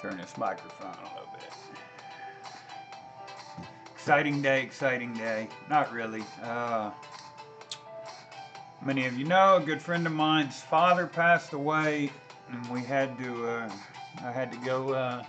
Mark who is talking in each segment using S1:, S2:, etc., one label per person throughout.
S1: Turn this microphone a little bit. Exciting day, exciting day. Not really. Many of you know, a good friend of mine's father passed away, and we had to, I had to go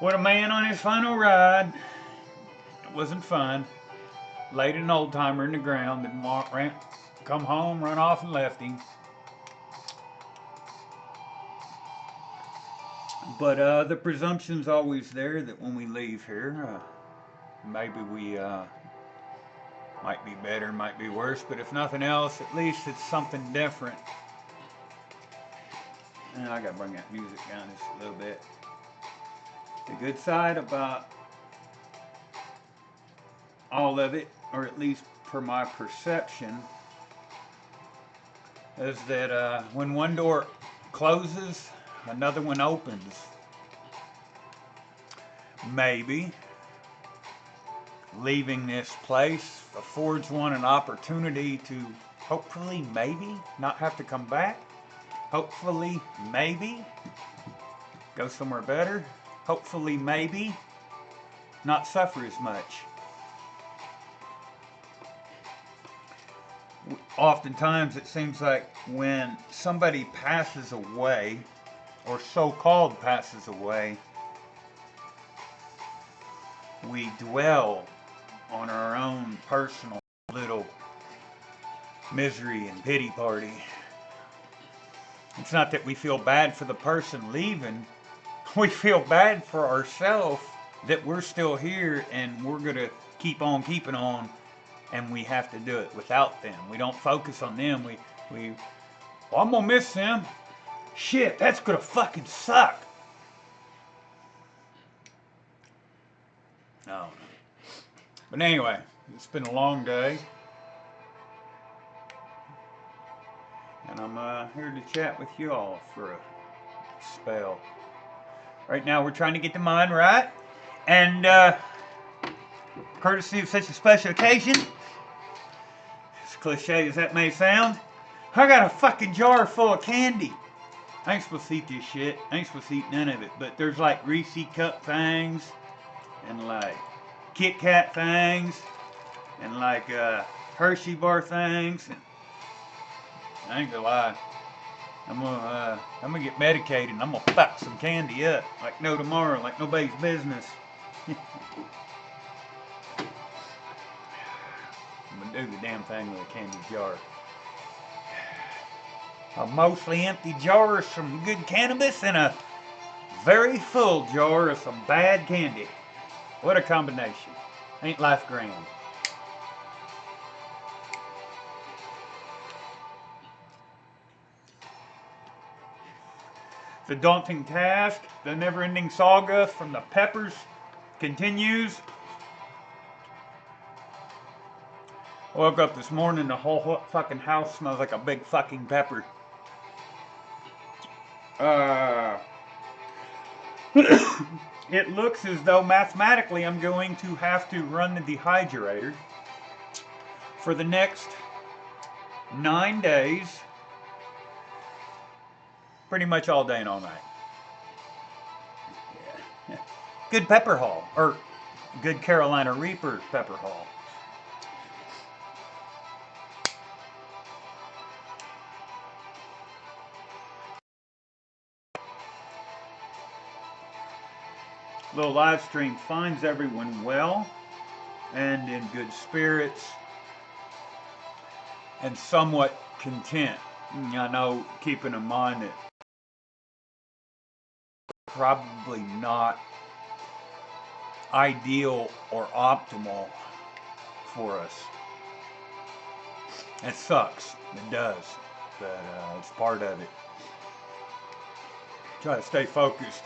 S1: with a man on his final ride. It wasn't fun. Laid an old timer in the ground, and come home, run off, and left him. But the presumption's always there that when we leave here, maybe we might be better, might be worse, but if nothing else, at least it's something different. And I gotta bring that music down just a little bit. The good side about all of it, or at least per my perception, is that when one door closes, another one opens. Maybe leaving this place affords one an opportunity to hopefully maybe not have to come back. Hopefully maybe go somewhere better. Hopefully maybe not suffer as much. Oftentimes it seems like when somebody passes away, or so-called passes away, we dwell on our own personal little misery and pity party. It's not that we feel bad for the person leaving. We feel bad for ourselves that we're still here and we're going to keep on keeping on, and we have to do it without them. We don't focus on them. Well, I'm going to miss them. Shit, that's going to fucking suck. No. But anyway, it's been a long day. And I'm here to chat with you all for a spell. Right now we're trying to get the mind right. And courtesy of such a special occasion, as cliche as that may sound, I got a fucking jar full of candy. I ain't supposed to eat this shit. I ain't supposed to eat none of it. But there's like Reese cup things, and like Kit Kat things, and like Hershey bar things. And I ain't gonna lie, I'm gonna get medicated and I'm gonna fuck some candy up like no tomorrow, like nobody's business. I'm gonna do the damn thing with a candy jar. A mostly empty jar of some good cannabis and a very full jar of some bad candy. What a combination. Ain't life grand? The daunting task, the never-ending saga from the peppers continues. I woke up this morning, the whole fucking house smells like a big fucking pepper. It looks as though mathematically I'm going to have to run the dehydrator for the next 9 days, pretty much all day and all night. Yeah. Good pepper haul, or good Carolina Reaper pepper haul. Little live stream finds everyone well and in good spirits and somewhat content. I know, keeping in mind that probably not ideal or optimal for us. It sucks. It does. But it's part of it. Try to stay focused.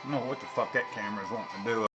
S1: I don't know what the fuck that camera's wanting to do.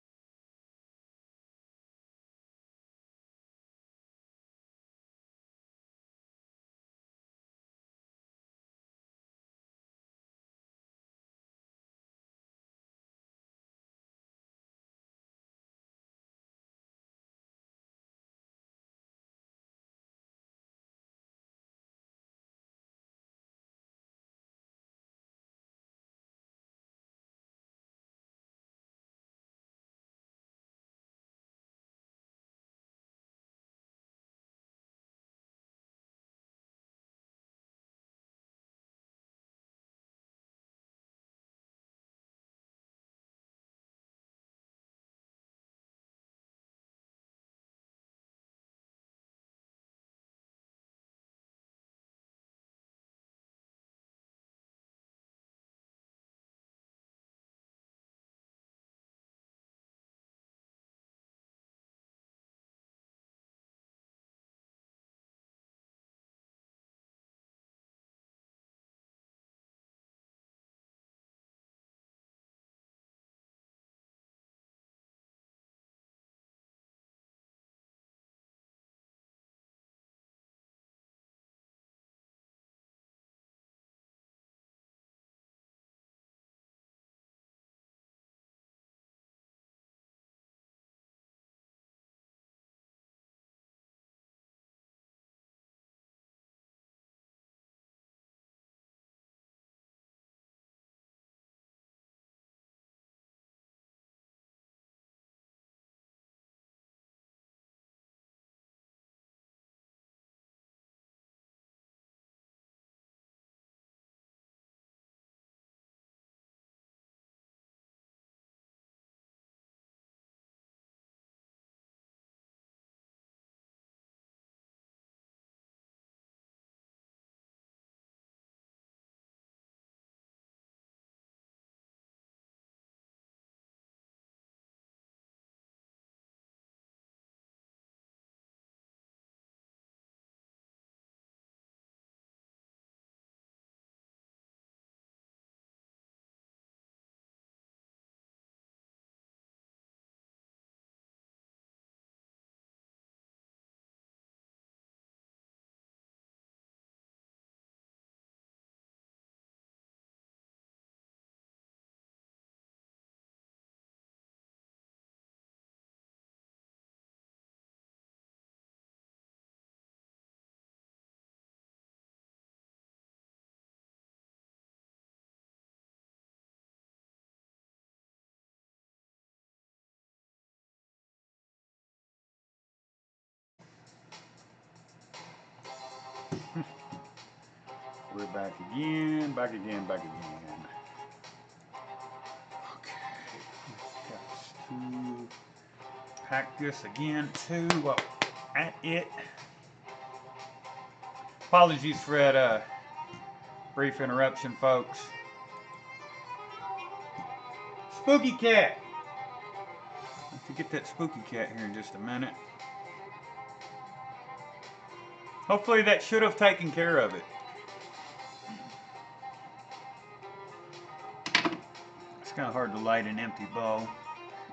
S1: We're back again, back again, back again. Okay, got to pack this again too while at it. Apologies for that brief interruption, folks. Spooky cat. I have to get that spooky cat here in just a minute. Hopefully that should have taken care of it. It's kind of hard to light an empty bowl.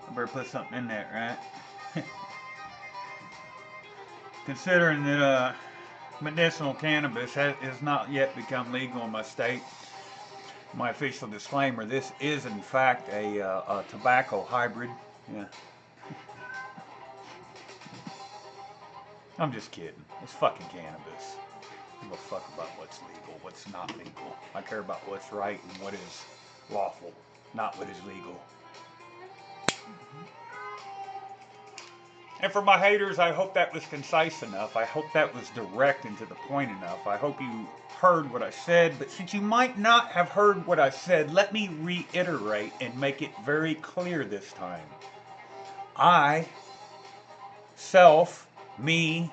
S1: I better put something in that, right? Considering that medicinal cannabis has not yet become legal in my state, my official disclaimer, this is in fact a tobacco hybrid. Yeah. I'm just kidding. It's fucking cannabis. I don't give a fuck about what's legal, what's not legal. I care about what's right and what is lawful, not what is legal. And for my haters, I hope that was concise enough. I hope that was direct and to the point enough. I hope you heard what I said, but since you might not have heard what I said, let me reiterate and make it very clear this time. I, self, me,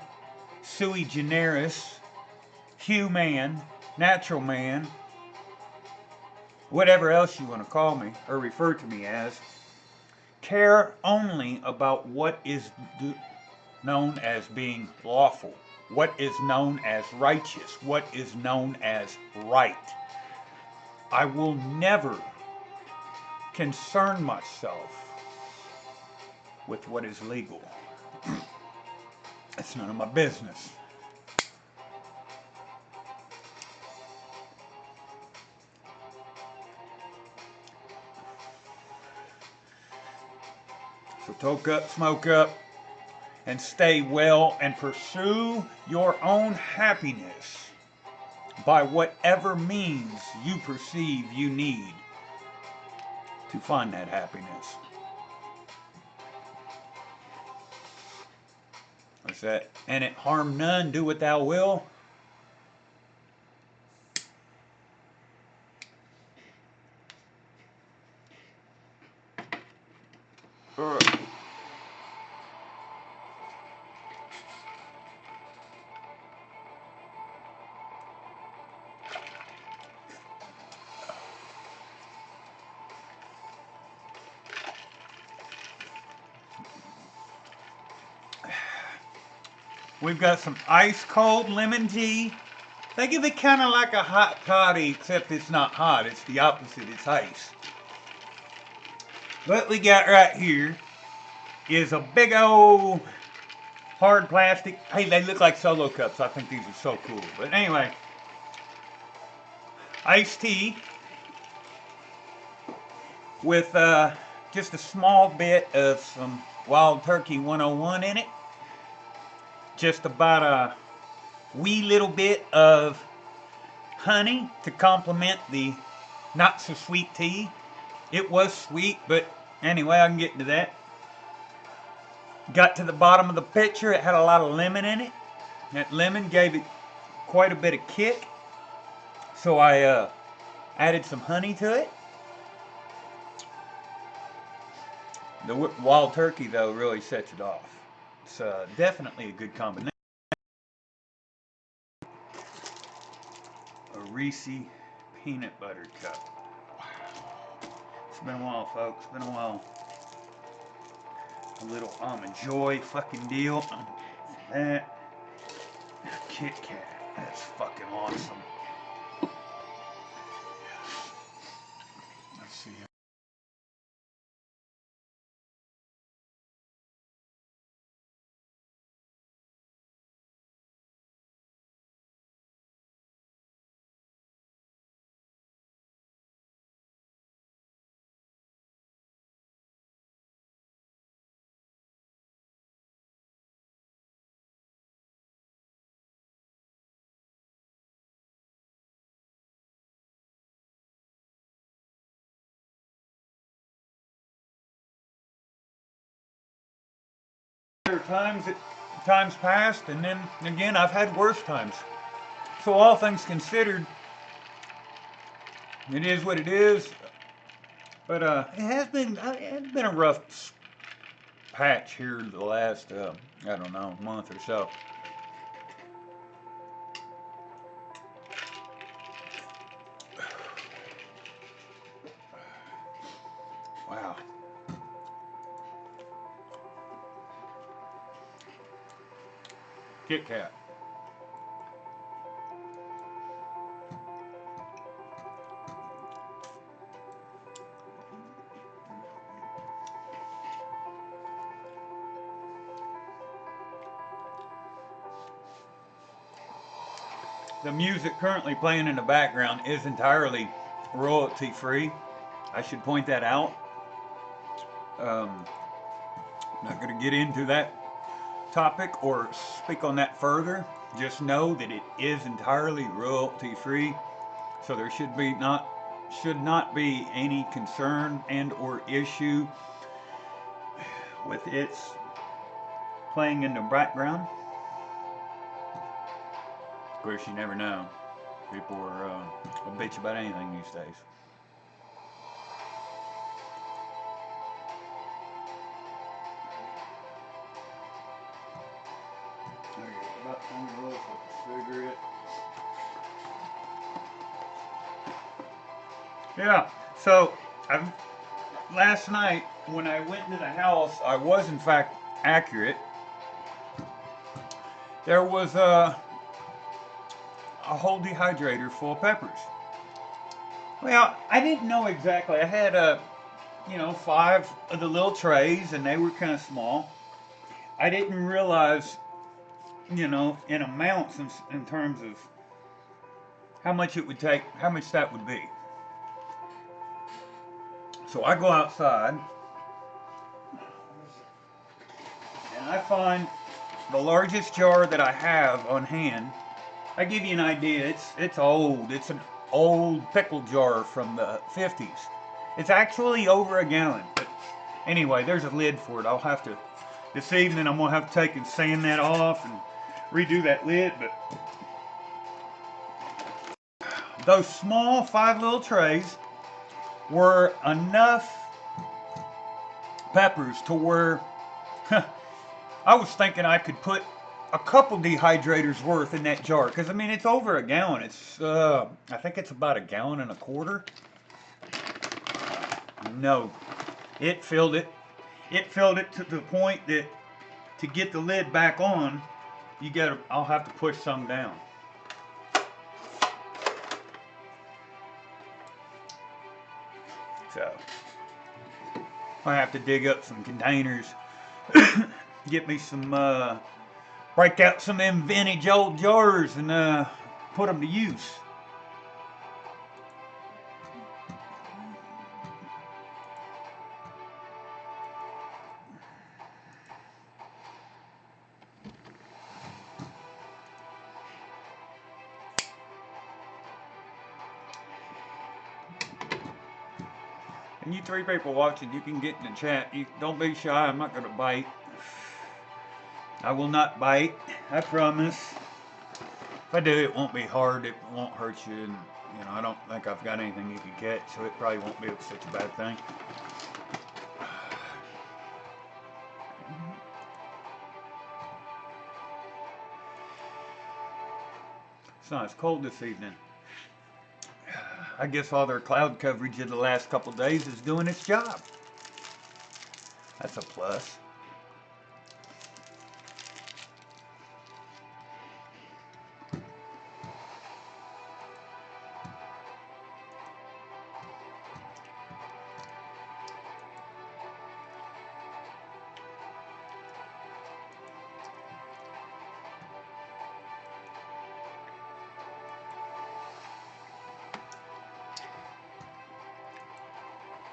S1: sui generis, human, natural man, whatever else you want to call me or refer to me as, care only about what is known as being lawful, what is known as righteous, what is known as right. I will never concern myself with what is legal. It's none of my business. So toke up, smoke up, and stay well and pursue your own happiness by whatever means you perceive you need to find that happiness. What's that? And it harm none, do what thou will. We've got some ice cold lemon tea. Think of it kind of like a hot toddy, except it's not hot. It's the opposite. It's ice. What we got right here is a big old hard plastic. Hey, they look like Solo cups. I think these are so cool. But anyway, iced tea with just a small bit of some Wild Turkey 101 in it. Just about a wee little bit of honey to complement the not so sweet tea. It was sweet, but anyway, I can get into that. Got to the bottom of the pitcher, it had a lot of lemon in it. That lemon gave it quite a bit of kick. So I added some honey to it. The Wild Turkey, though, really sets it off. It's definitely a good combination. A Reese peanut butter cup. Wow. It's been a while, folks. It's been a while. A little Almond Joy fucking deal. That. Kit Kat. That's fucking awesome. Let's see. Times past, and then again I've had worse times. So all things considered, It is what it is. But it's been a rough patch here the last I don't know, month or so. Wow. Kit Kat. The music currently playing in the background is entirely royalty free. I should point that out. Um, Not going to get into that topic or speak on that further. Just know that it is entirely royalty free, so there should not be any concern and or issue with its playing in the background. Of course, you never know. People are a bitch about anything these days. About time to roll a cigarette. Yeah. So last night when I went into the house, I was in fact accurate. There was a whole dehydrator full of peppers. Well, I didn't know exactly. I had five of the little trays, and they were kind of small. I didn't realize, in amounts in terms of how much it would take, how much that would be. So I go outside, and I find the largest jar that I have on hand. I give you an idea. It's old. It's an old pickle jar from the 50s. It's actually over a gallon. But anyway, there's a lid for it. I'll have to this evening. I'm gonna have to take and sand that off and redo that lid. But those small 5 little trays were enough peppers to where I was thinking I could put a couple dehydrators worth in that jar, because I mean it's over a gallon. It's I think it's about a gallon and a quarter. No, it filled it. It filled it to the point that to get the lid back on, I'll have to push some down. So I have to dig up some containers, get me some break out some of them vintage old jars and put them to use. And you 3 people watching, you can get in the chat. You don't be shy. I'm not going to bite. I will not bite. I promise. If I do, it won't be hard. It won't hurt you. And, I don't think I've got anything you can catch, so it probably won't be such a bad thing. It's not as cold this evening. I guess all their cloud coverage of the last couple of days is doing its job. That's a plus.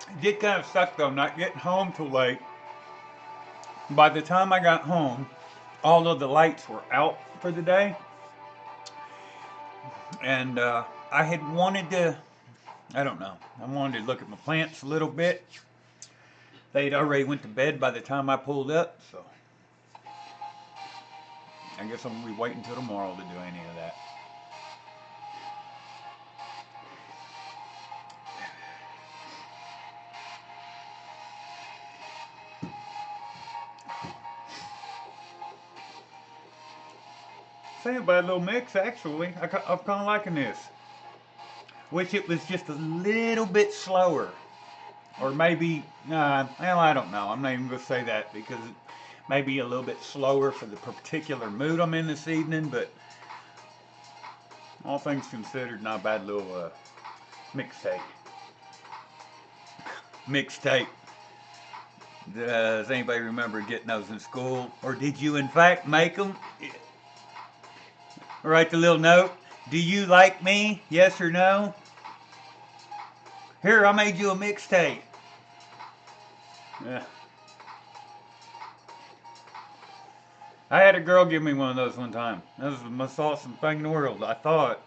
S1: It did kind of suck though, not getting home till late. By the time I got home, all of the lights were out for the day. And I had wanted to, I don't know, I wanted to look at my plants a little bit. They'd already went to bed by the time I pulled up, so I guess I'm going to be waiting until tomorrow to do any of that. saying, bad little mix, actually. I'm kind of liking this. Wish it was just a little bit slower. Or maybe, well, I don't know. I'm not even going to say that because it may be a little bit slower for the particular mood I'm in this evening, but all things considered, not a bad little mixtape. Mixtape. Does anybody remember getting those in school? Or did you, in fact, make them? Write the little note. Do you like me? Yes or no? Here, I made you a mixtape. Yeah. I had a girl give me one of those one time. That was the most awesome thing in the world, I thought.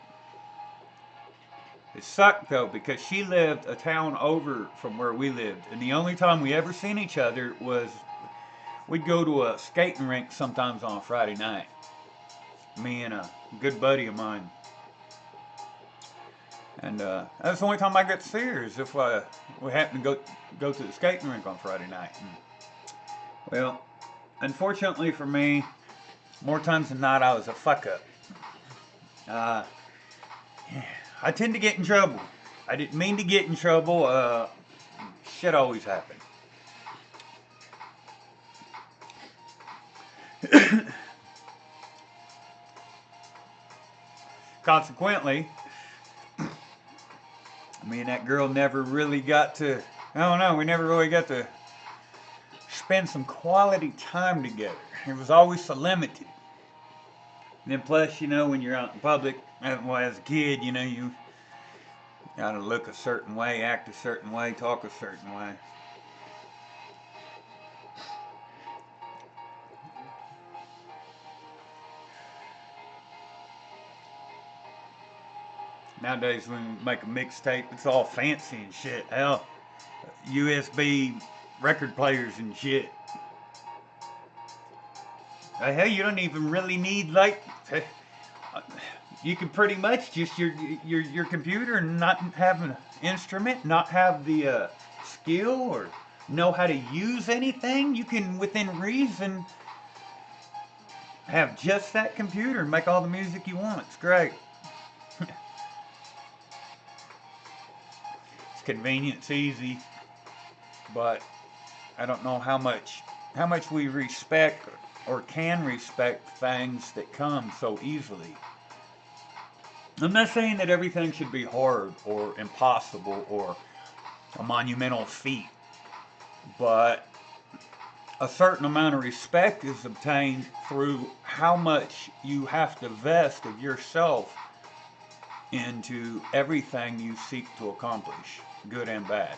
S1: It sucked though because she lived a town over from where we lived, and the only time we ever seen each other was we'd go to a skating rink sometimes on a Friday night. Me and a good buddy of mine. And that's the only time I got to see her is if we happened to go to the skating rink on Friday night. And, well, unfortunately for me, more times than not, I was a fuck up. I tend to get in trouble. I didn't mean to get in trouble. Shit always happened. Consequently, me and that girl never really got to, I don't know, we never really got to spend some quality time together. It was always so limited. And then plus, you know, when you're out in public, well, as a kid, you know, you gotta look a certain way, act a certain way, talk a certain way. Nowadays, when we make a mixtape, it's all fancy and shit. Hell, USB record players and shit. Hell, you don't even really need like. You can pretty much just your computer and not have an instrument, not have the skill or know how to use anything. You can, within reason, have just that computer and make all the music you want. It's great. It's convenient, it's easy, but I don't know how much we respect or can respect things that come so easily. I'm not saying that everything should be hard or impossible or a monumental feat, but a certain amount of respect is obtained through how much you have to vest of yourself into everything you seek to accomplish, good and bad.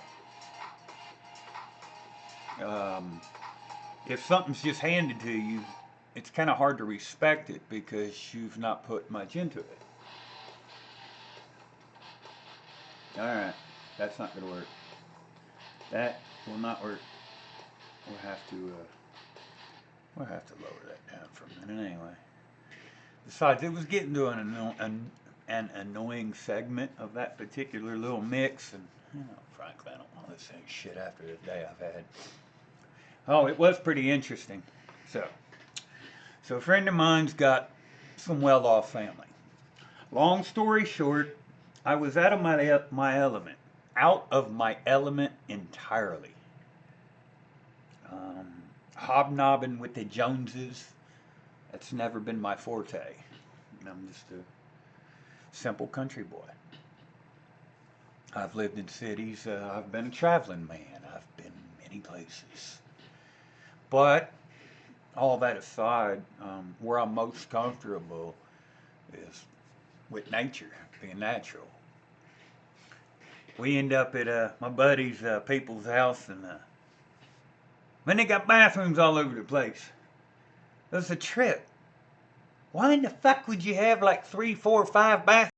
S1: If something's just handed to you, it's kind of hard to respect it because you've not put much into it. Alright, that's not going to work. That will not work. We'll have to lower that down for a minute anyway. Besides, it was getting to an annoying segment of that particular little mix, and you know, frankly, I don't want to say shit after the day I've had. Oh, it was pretty interesting. So a friend of mine's got some well-off family. Long story short, I was out of my element, entirely. Hobnobbing with the Joneses, that's never been my forte. I'm just a simple country boy. I've lived in cities. I've been a traveling man. I've been many places. But all that aside, where I'm most comfortable is with nature, being natural. We end up at my buddy's people's house, and man, they got bathrooms all over the place. It was a trip. Why in the fuck would you have like 3, 4, 5 bathrooms?